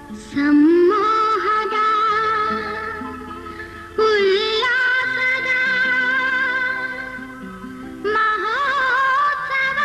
ಸಮ್ಮೋಹದ ಉಲ್ಲಾಸದ ಮಹೋತ್ಸವ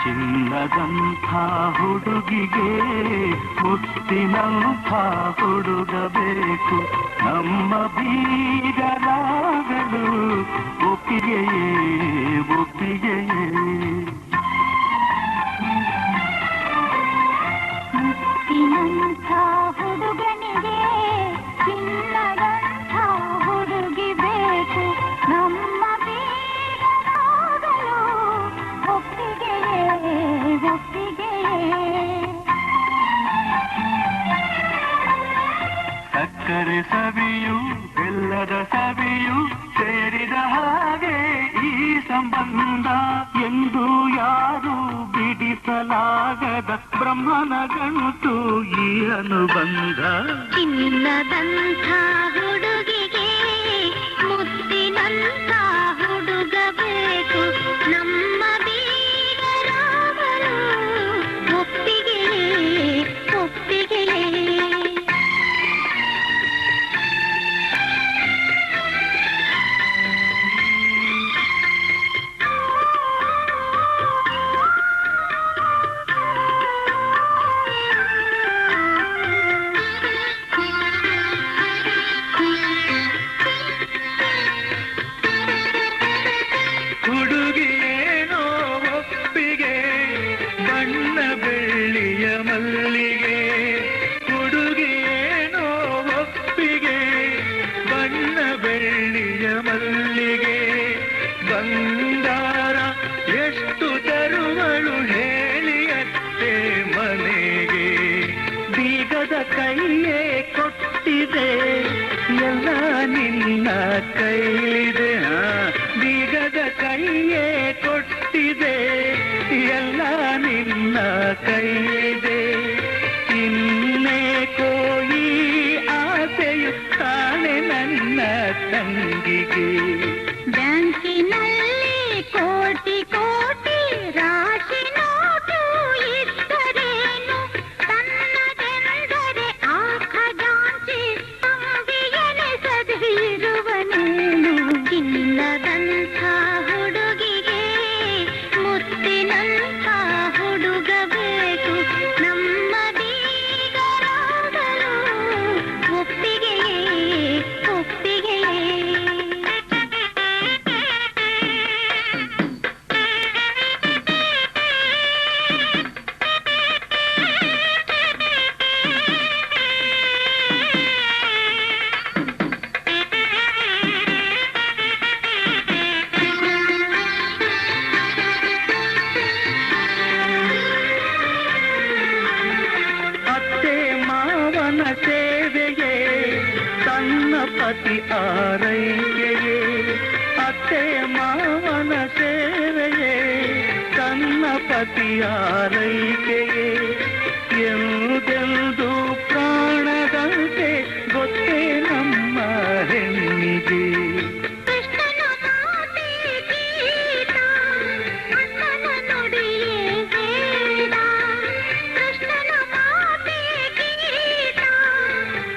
ಚಿನ್ನದಂಥ ಹುಡುಗಿಗೆ ಮುತ್ತಿನಂಥ ಹುಡುಗ ಬೇಕು. ನಮ್ಮ ಬೀಗರಾಗಲು ಒಪ್ಪಿಗೆಯೇ ಒಪ್ಪಿಗೆಯೇ. ಮುತ್ತಿನಂಥ ಹುಡುಗನಿಗೆ ಚಿನ್ನದಂಥ ಹುಡುಗಿ ಬೇಕು. ನಮ್ಮ ಬೀಗರಾಗಲು ಒಪ್ಪಿಗೆಯೇ ಒಪ್ಪಿಗೆಯೇ. ಸಕ್ಕರೆ ಸವಿಯು ಬೆಲ್ಲದ ಸವಿಯು ಸೇರಿದ ಹಾಗೆ ಈ ಸಂಬಂಧ ಎಂದು ಯಾರು ಬಿಡಿಸಲಾಗದ ಬ್ರಹ್ಮನ ಗಂಟು ಈ ಅನುಬಂಧ. ಚಿನ್ನದಂಥ ಹುಡುಗಿಗೆ ಮುತ್ತಿನಂಥ ಹುಡುಗ ಬೇಕು. ನಮ್ಮ ಬೀಗರಾಗಲು ಒಪ್ಪಿಗೆಯೇ ಒಪ್ಪಿಗೆಯೇ. ಹುಡುಗಿಯೇನೋ ಒಪ್ಪಿಗೆ ಬಣ್ಣ ಬೆಳ್ಳಿಯ ಮಲ್ಲಿಗೆ. ಹುಡುಗಿಯೇನೋ ಒಪ್ಪಿಗೆ ಬಣ್ಣ ಬೆಳ್ಳಿಯ ಮಲ್ಲಿಗೆ. ಬಂಗಾರ ಎಷ್ಟು ತರುವಳು ಹೇಳಿಯತ್ತೆ ಮನೆಗೆ. ಬೀಗದ ಕೈಯೇ ಕೊಟ್ಟಿದೆ ಎಲ್ಲ ನಿನ್ನ ಕೈಲಿದೆ. ಬೀಗದ ಕೈಯೇ ಕೊಟ್ಟಿದೆ ಎಲ್ಲ ನಿನ್ನ ಕೈಲಿದೆ. ಇನ್ನೇಕೋ ಈ ಆಸೆಯು ತಾನೆ ನನ್ನ ತಂಗಿಗೆ. ಬ್ಯಾಂಕಿನಲ್ಲಿ ಕೋಟಿ ಕೋಟಿ ರಾಶಿ ನೋಟು ಇದ್ದರೇನು ತನ್ನದೆಂದರೆ ಆ ಖಜಾಂಚಿ ತಂಬಿಯನೆಸದಿರುವನೇನು. ಚಿನ್ನದಂಥ ಹುಡುಗಿಗೆ ಮುತ್ತಿನಂಥ ಹುಡುಗ ಬೇಕು. ಪತಿ ಆರೈಕೆಯೇ ಅತ್ತೆ ಮಾವನ ಸೇವೆಯೇ ತನ್ನ ಪತಿ ಆರೈಕೆಯೇ ಎಂದೆಂದು ಪ್ರಾಣದಂತೆ ಗೊತ್ತೇ ನಮ್ಮ ಹೆಣ್ಣಿಗೆ ಕೃಷ್ಣನ ಮಾತೆ ಗೀತ ಅಣ್ಣನ ನುಡಿಯೇ ವೇದ ಕೃಷ್ಣನ ಮಾತೆ ಗೀತ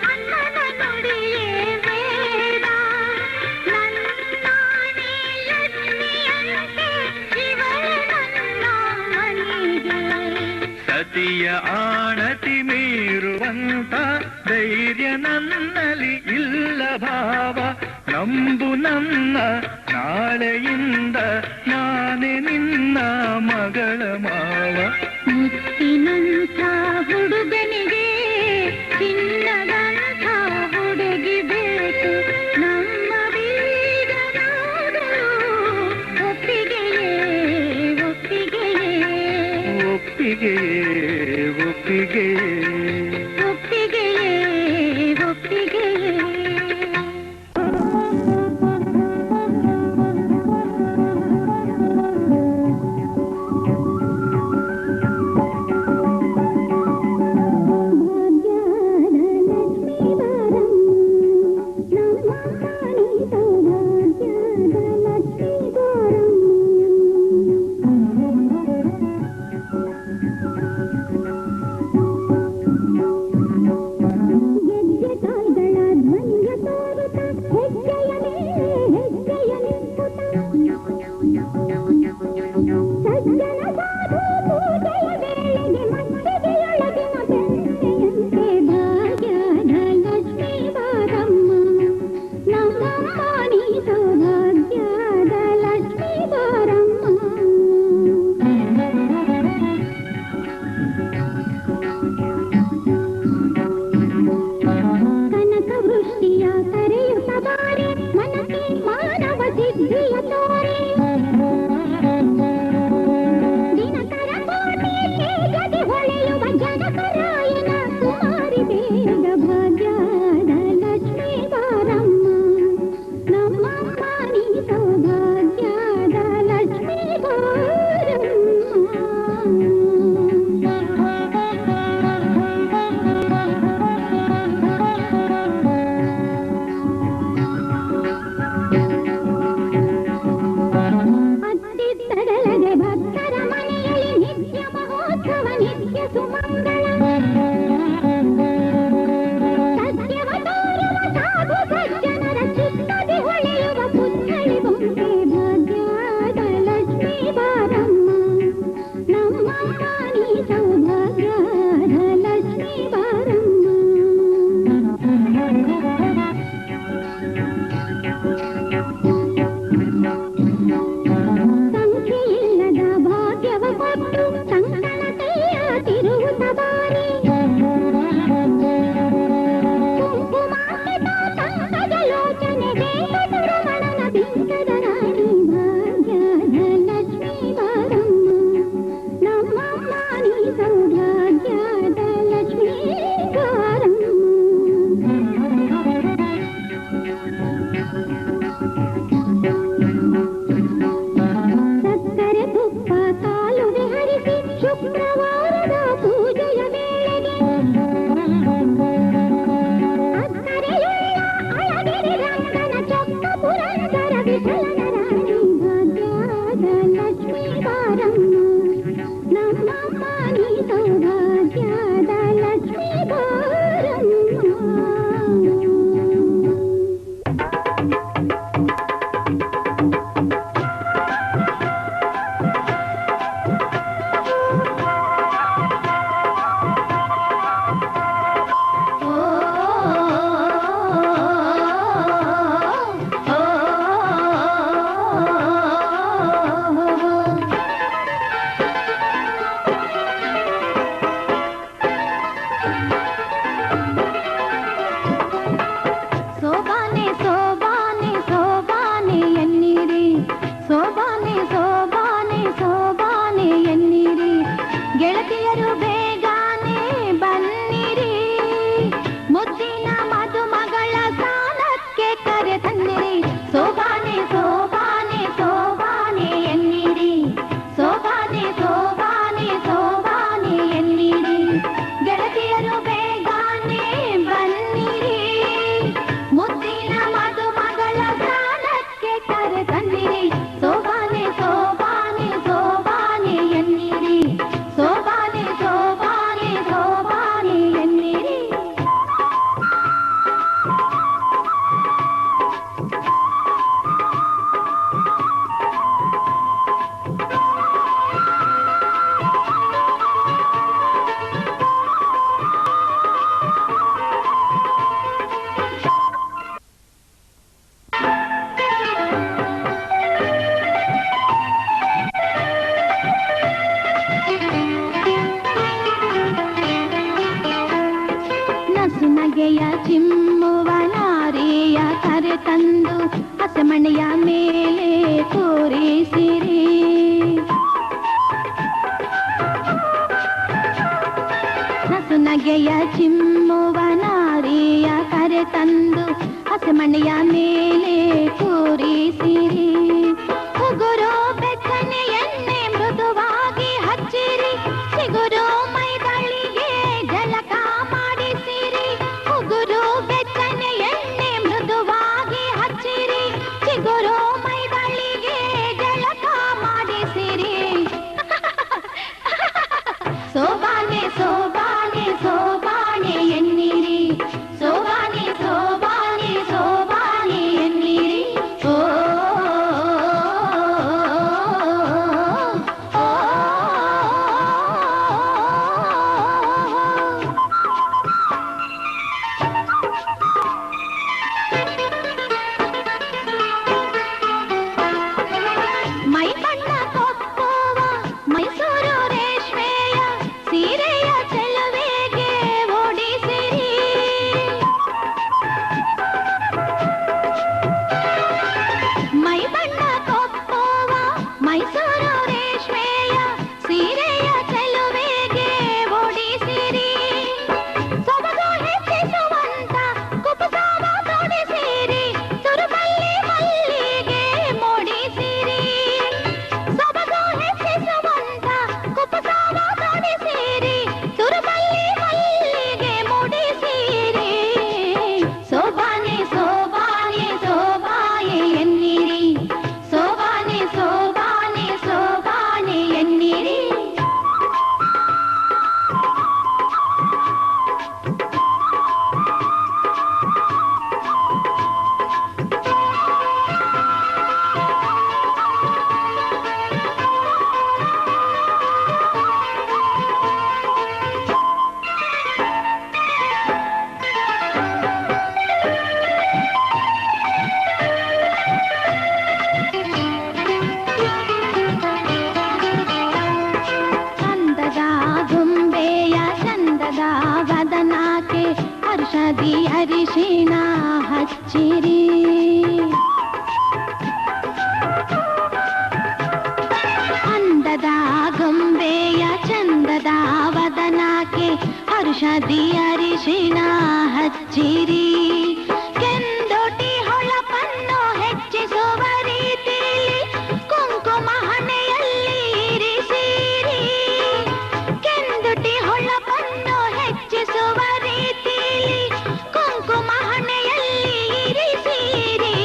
ಅಣ್ಣನ ನುಡಿಯೇ ವೇದ ನನ್ನಾಣೆ ಲಕ್ಷ್ಮಿಯಂತೆ ಇವಳೆ ನನ್ನ ಮನೆಗೆ ಸತಿಯ ಆಣತಿ ಮೀರುವಂತ ಧೈರ್ಯ ನನ್ನಲ್ಲಿ ಇಲ್ಲ ಭಾವ ನಂಬು ನನ್ನ ನಾಳೆಯಿಂದ ನಾನೇ ನಿನ್ನ ಮಗಳ ಮಾವ ಮುತ್ತಿನಂಥ ಹುಡುಗನಿಗೆ ಚಿನ್ನದಂಥ ಹುಡುಗಿ ಬೇಕು ನಮ್ಮ ಬೀಗನಾದರೂ ಒಪ್ಪಿಗೆಯೇ ಒಪ್ಪಿಗೆಯೇ ಒಪ್ಪಿಗೆಯೇ ಒಪ್ಪಿಗೆಯೇ ಒಪ್ಪಿಗೆಯೇ ಒಪ್ಪಿಗೆಯೇ ಹಸೆಮಣೆಯ ಮೇಲೆ ಕೂರಿಸಿರಿ. ನಸುನಗೆಯ ಚಿಮ್ಮುವ ನಾರಿಯ ಕರೆ ತಂದು ಹಸೆಮಣೆಯ ಮೇಲೆ ಕೂರಿಸಿರಿ. ಉಗುರು ಬೆಚ್ಚನೆ ಎಣ್ಣೆ ಮೃದುವಾಗಿ ಹಚ್ಚಿರಿ. ಚಿಗುರು ಮೈದಳಿಗೆ ಜಲಕ ಮಾಡಿಸಿರಿ. ಉಗುರು ಬೆಚ್ಚನೆ ಎಣ್ಣೆ ಮೃದುವಾಗಿ ಹಚ್ಚಿರಿ. ಚಿಗುರು ಮೈದಳಿಗೆ ಜಲಕ ಮಾಡಿಸಿರಿ. ಸೋಬಾನೆ ಸೋಬಾನೆ ಸೋಬಾನೆ ಎನ್ನಿರಿ. ಸೋಬಾನೆ ಸೋಬಾನೆ ಸೋಬಾನೆ ಎನ್ನಿರಿ. ಓ ಮೈ ಬಣ್ಣ ಕೊಪ್ಪುವ ಮೈಸೂರು ರೇಷ್ಮೆಯ ಸೀರೆಯ ಚೆಲುವೆಗೆ ಓಡಿಸಿರಿ. ಮೈ ಬಣ್ಣ ಕೊಪ್ಪುವ ಮೈಸೂರು ರೇಷ್ಮೆಯ ಸೀರೆಯ ಚೆಲುವೆಗೆ ಓಡಿಸಿರಿ. ಸೊಬಗು ಹೆಚ್ಚಿಸುವಂತ ಕುಪುಸಾವ ತೊಡಿಸಿರಿ. ಸುರುಮಲ್ಲಿ ಮಲ್ಲಿಗೆ ಮೂಡಿಸಿರಿ. ಸೊಬಗು ಹೆಚ್ಚಿಸುವಂತ ಕುಪುಸಾವ ತೊಡಿಸಿರಿ. ಸುರುಮಲ್ಲಿ ಮಲ್ಲಿಗೆ ಮೂಡಿಸಿರಿ. ಸೋಬಾನೆ ಸೋಬಾನೆ ಸೋಬಾನೆ ಎನ್ನಿರಿ. ಸೋಬಾನೆ ಸೋಬಾನೆ ಸೋಬಾನೆ ಎನ್ನಿರಿ. ಚಂದದ ಗೊಂಬೆಯ ಚಂದದ ವದನಕ್ಕೆ ಹರ್ಷದಿ ಅರಿಶಿಣ ಹಚ್ಚಿರಿ. ಅಂದದ ಗೊಂಬೆಯ ಚಂದದ ವದನಕ್ಕೆ ಹರ್ಷದಿ ಅರಿಶಿಣ ಹಚ್ಚಿರಿ. ಕೆಂದೊಟಿ ಹೊಳಪನ್ನು ಹೆಚ್ಚಿಸುವ ರೀತಿಯಲ್ಲಿ ಕುಂಕುಮ ಹಣೆಯಲ್ಲಿ ಇರಿಸಿರಿ. ಕೆಂದುಟಿ ಹೊಳಪನ್ನು ಹೆಚ್ಚಿಸುವ ರೀತಿಯಲ್ಲಿ ಕುಂಕುಮ ಹಣೆಯಲ್ಲಿ ಇರಿಸಿರಿ.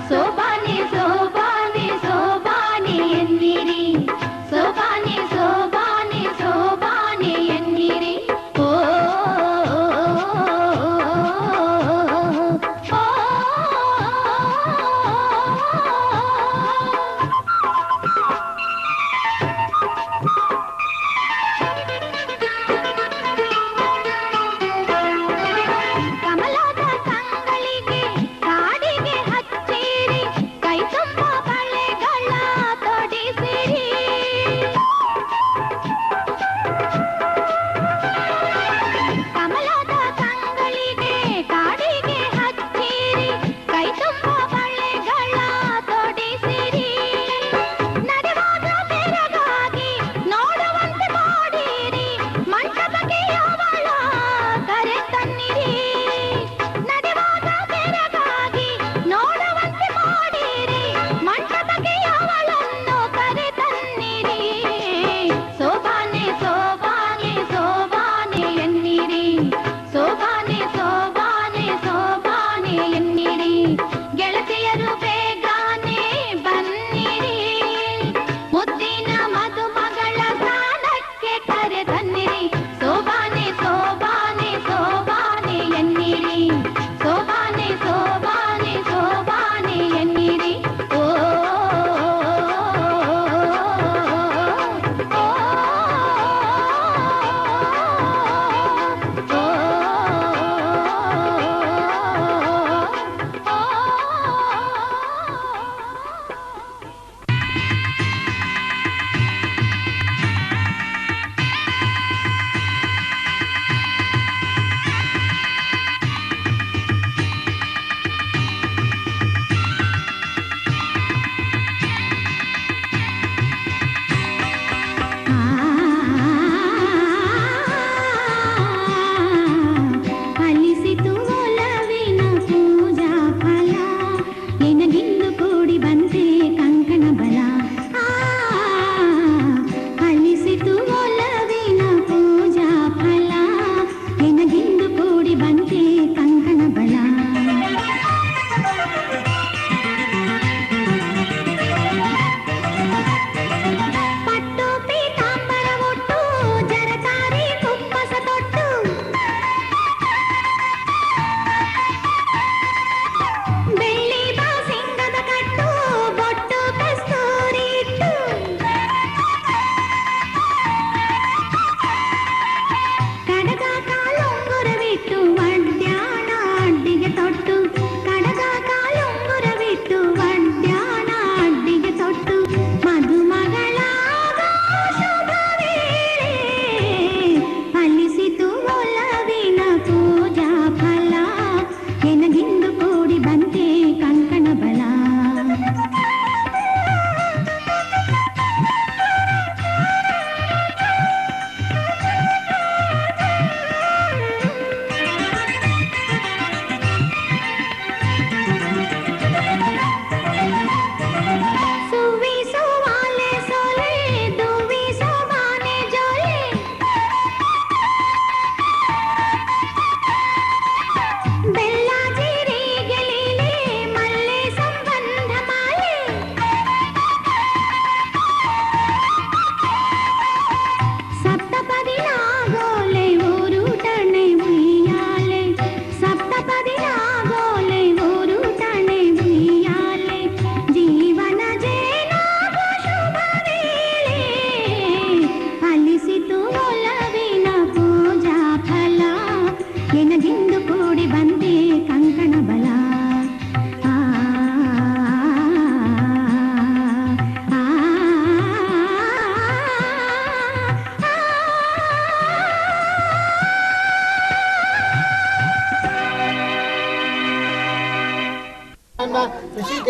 ಸೋಬಾನೆ ಸೋಬಾನೆ ಸೋಬಾನೆ ಎನ್ನಿರಿ. ಸೋಬಾನೆ ಸೋಬಾನೆ ಸೋಬಾನೆ ಎನ್ನಿರಿ. ಓ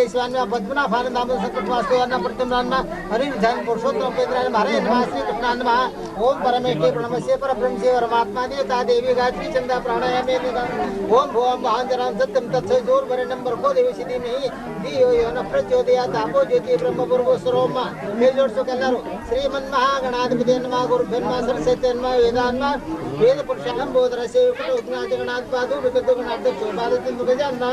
केशवान्मा पद्मनाभानंदाम संकटवास्तुयान्मा प्रतिम्रान्मा हरिनिधान पुरुषोत्तम पेन्द्रान महाराज नमः श्री कृष्णान्मा ओम परमेश्वरे प्रणमस्य परब्रह्मस्य परमात्मा देवता देवी गायत्री चंदा प्राणायामे ओम भुवं महांजनं सत्यं तत्सै जोर्वरेण्यं भर्गो देवस्य धीमहि धियो यो न प्रचोदयात् तापो ज्योति ब्रह्म पूर्व स्वरूप ಮೇಲ್ಜೋಡಿಸೋಕೆಲ್ಲರೂ ಶ್ರೀಮನ್ ಮಹಾಗಣಾಧಿಪತಿ ನಮಃ ಗುರುಭ್ಯೋ ನಮಃ ಸರಸ್ವತಿ ನಮಃ ವೇದಾನ್ಮ ವೇದ ಪುರುಷಾಣಂ ಬೋಧರ ಸೇವಕರು ಉಜ್ಞಾತ ಗಣಾಧಿಪಾದು ವಿಕೃತ ಗಣಾಧ್ಯಕ್ಷ ಬಾಲಚಂದ್ರ ಗಜಾನ್ನ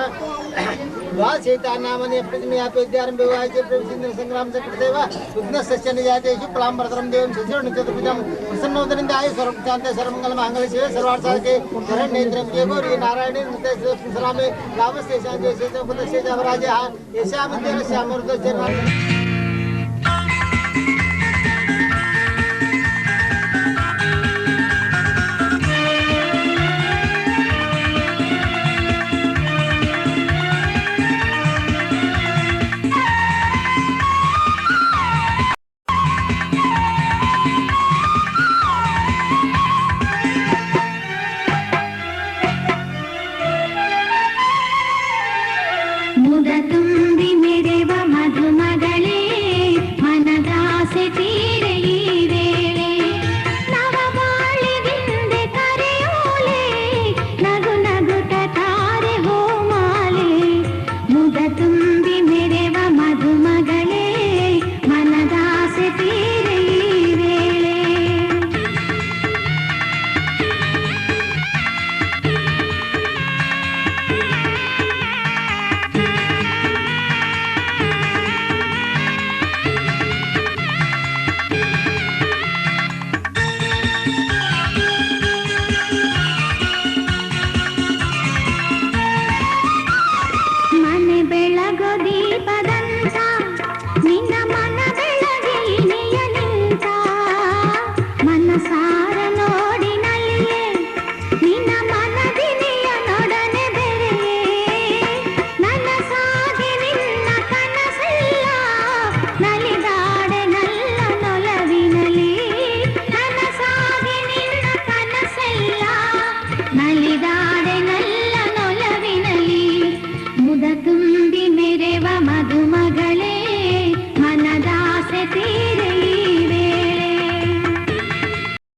ದ್ವಾಸೇತಾನಾಮನಿ ಪ್ರತಿಮೆಯ ಪೇದ್ಯಾರಂಭ ವಿವಾಹಕ್ಕೆ ಪ್ರವೇಶಿಂದ್ರ ಸಂಗ್ರಾಮ ಚಕ್ರದೇವ ವಿಘ್ನ ಸಸ್ಯ ನಿಜಾತೇಶು ಪ್ಲಾಂಬರತರಂ ದೇವಂ ಶಿಶುರ್ಣ ಚತುರ್ಭುಜಂ ಪ್ರಸನ್ನೋದರಿಂದ ಆಯು ಸರ್ವಶಾಂತ ಸರ್ವಮಂಗಲ ಮಂಗಲ ಶಿವ ಸರ್ವಾರ್ಥಸಾಧಕೆ ಶರಣ್ಯೇಂದ್ರಂ ಜಯ ಗೌರಿ ನಾರಾಯಣಿ ನೃತ್ಯ ಸಲಾಮೆ ಲಾಭಸ್ಥೆ ಶಾಂತಿ ಶೇಷ ಪುತ್ರ ಶೇಷ ಅವರಾಜ ಯಶಾಮಂದಿರ ಶ್ಯಾಮೃತ